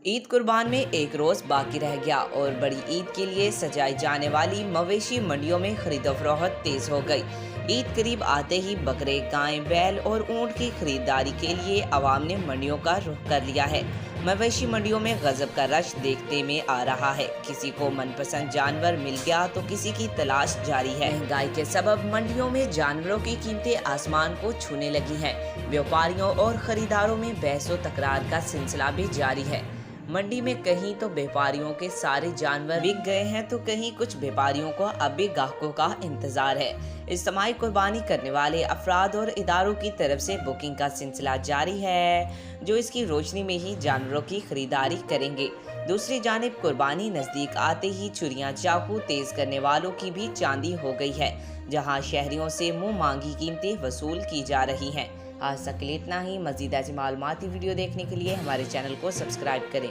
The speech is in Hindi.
ईद कुर्बान में एक रोज बाकी रह गया और बड़ी ईद के लिए सजाई जाने वाली मवेशी मंडियों में खरीदोफरोख्त तेज हो गई। ईद करीब आते ही बकरे, गाय, बैल और ऊंट की खरीदारी के लिए आवाम ने मंडियों का रुख कर लिया है। मवेशी मंडियों में गजब का रश देखने में आ रहा है। किसी को मनपसंद जानवर मिल गया तो किसी की तलाश जारी है। महंगाई के सबब मंडियों में जानवरों की कीमतें आसमान को छूने लगी हैं। व्यापारियों और खरीदारों में बहसो तकरार का सिलसिला भी जारी है। मंडी में कहीं तो व्यापारियों के सारे जानवर बिक गए हैं तो कहीं कुछ व्यापारियों को अब भी ग्राहकों का इंतजार है। इज्तिमाई कुर्बानी करने वाले अफराद और इदारों की तरफ से बुकिंग का सिलसिला जारी है, जो इसकी रोशनी में ही जानवरों की खरीदारी करेंगे। दूसरी जानिब कुर्बानी नजदीक आते ही छुरियां, चाकू तेज करने वालों की भी चांदी हो गई है, जहां शहरियों से मुंह मांगी कीमतें वसूल की जा रही हैं। आज तक के लिए इतना ही। मज़ीद ऐसी मालूमाती वीडियो देखने के लिए हमारे चैनल को सब्सक्राइब करें।